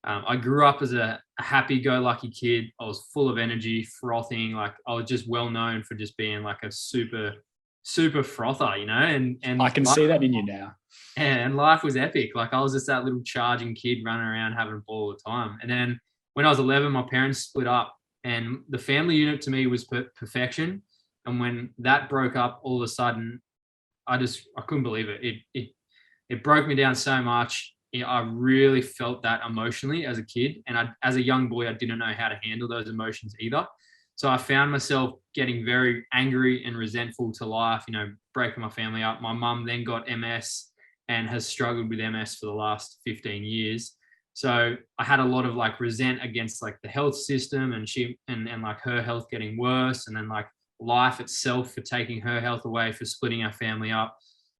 I grew up as a happy-go-lucky kid. I was full of energy, frothing. Like I was just well known for just being like a super, super frother, you know. And I can see that in you now. And life was epic. Like I was just that little charging kid running around having a ball all the time. And then when I was 11, my parents split up, and the family unit to me was perfection. And when that broke up, all of a sudden, I couldn't believe it. It broke me down so much. I really felt that emotionally as a kid, and as a young boy, I didn't know how to handle those emotions either. So I found myself getting very angry and resentful to life. You know, breaking my family up. My mum then got MS and has struggled with MS for the last 15 years. So I had a lot of like resent against like the health system, and she and like her health getting worse, and then like life itself for taking her health away, for splitting our family up,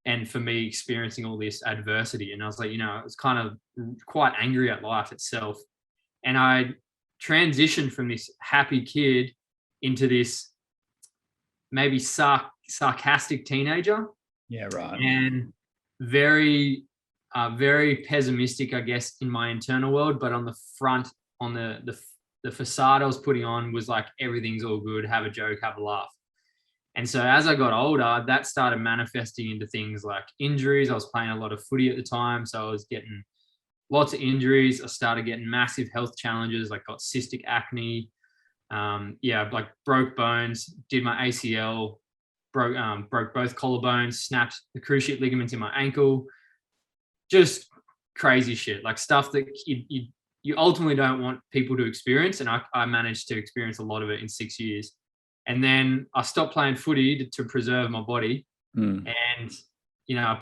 and for me experiencing all this adversity. And I was like, you know, I was kind of quite angry at life itself. And I transitioned from this happy kid into this maybe sarcastic teenager. Yeah, right. And very, very pessimistic, I guess, in my internal world. But on the front, on the facade I was putting on was like, everything's all good, have a joke, have a laugh. And so as I got older, that started manifesting into things like injuries. I was playing a lot of footy at the time, so I was getting lots of injuries. I started getting massive health challenges, like got cystic acne. Like broke bones, did my ACL, broke both collarbones, snapped the cruciate ligaments in my ankle. Just crazy shit, like stuff that you ultimately don't want people to experience. And I managed to experience a lot of it in 6 years. And then I stopped playing footy to preserve my body. And, you know,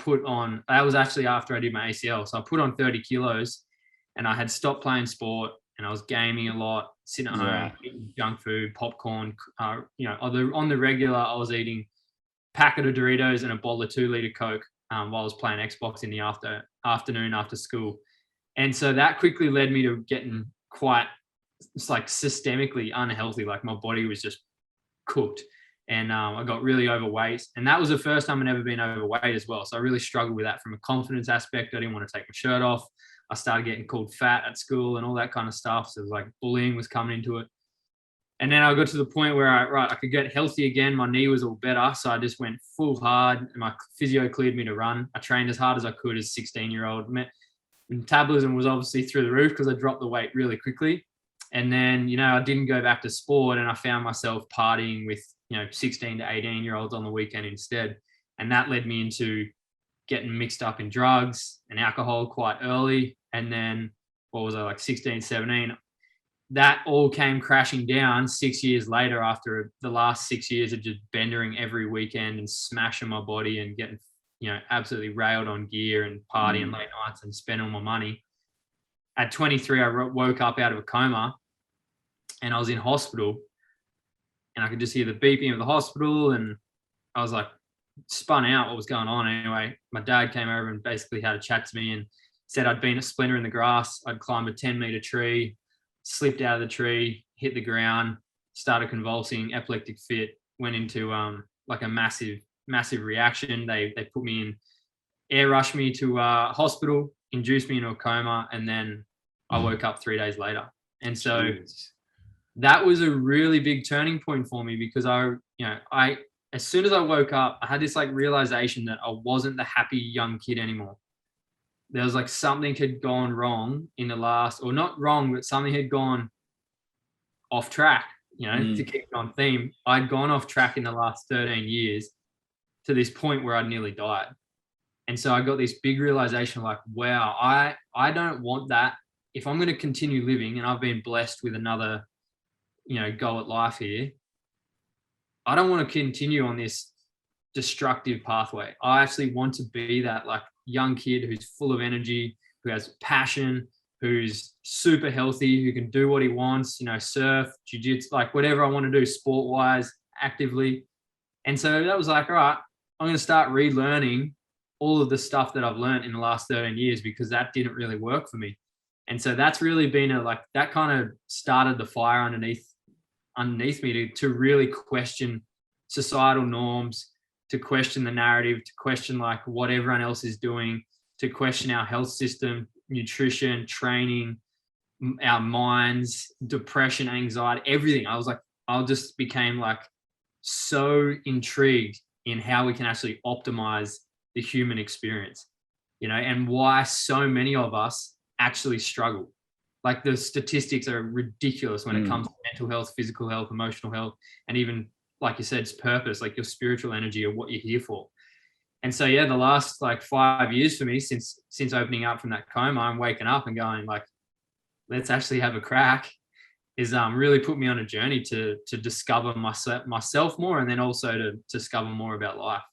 that was actually after I did my ACL. So I put on 30 kilos, and I had stopped playing sport, and I was gaming a lot, sitting at home, eating junk food, popcorn. You know, on the regular, I was eating packet of Doritos and a bottle of 2-liter Coke while I was playing Xbox in the afternoon after school. And so that quickly led me to getting quite, it's like systemically unhealthy. Like my body was just cooked, and I got really overweight. And that was the first time I'd ever been overweight as well. So I really struggled with that from a confidence aspect. I didn't want to take my shirt off. I started getting called fat at school and all that kind of stuff. So it was like bullying was coming into it. And then I got to the point where I could get healthy again. My knee was all better. So I just went full hard, and my physio cleared me to run. I trained as hard as I could as a 16-year-old. Metabolism was obviously through the roof because I dropped the weight really quickly. And then, you know, I didn't go back to sport, and I found myself partying with, you know, 16 to 18-year-olds on the weekend instead. And that led me into getting mixed up in drugs and alcohol quite early. And then, what was I, like 16, 17? That all came crashing down 6 years later, after the last 6 years of just bendering every weekend and smashing my body and getting, you know, absolutely railed on gear and partying late nights and spending all my money. At 23, I woke up out of a coma, and I was in hospital, and I could just hear the beeping of the hospital, and I was like, spun out what was going on. Anyway, my dad came over and basically had a chat to me and said I'd been a splinter in the grass. I'd climbed a 10-meter tree, slipped out of the tree, hit the ground, started convulsing, epileptic fit, went into like a massive reaction. They put me in, air rushed me to hospital, induced me into a coma, and then I woke up 3 days later. And so that was a really big turning point for me, because as soon as I woke up, I had this like realization that I wasn't the happy young kid anymore. There was like something had gone wrong in the last, or not wrong, but something had gone off track, you know, to keep it on theme. I'd gone off track in the last 13 years to this point where I'd nearly died. And so I got this big realization like, wow, I don't want that. If I'm going to continue living, and I've been blessed with another, you know, go at life here, I don't want to continue on this destructive pathway. I actually want to be that like young kid who's full of energy, who has passion, who's super healthy, who can do what he wants, you know, surf, jiu-jitsu, like whatever I want to do sport-wise, actively. And so that was like, all right, I'm going to start relearning all of the stuff that I've learned in the last 13 years, because that didn't really work for me. And so that's really been that kind of started the fire underneath me to really question societal norms, to question the narrative, to question like what everyone else is doing, to question our health system, nutrition, training, our minds, depression, anxiety, everything. I just became like so intrigued in how we can actually optimize the human experience, and why so many of us actually struggle. Like the statistics are ridiculous when it comes to mental health, physical health, emotional health, and even, like you said, it's purpose, like your spiritual energy or what you're here for. And so, yeah, the last like 5 years for me since opening up from that coma, I'm waking up and going like, let's actually have a crack, is really put me on a journey to discover myself more, and then also to discover more about life.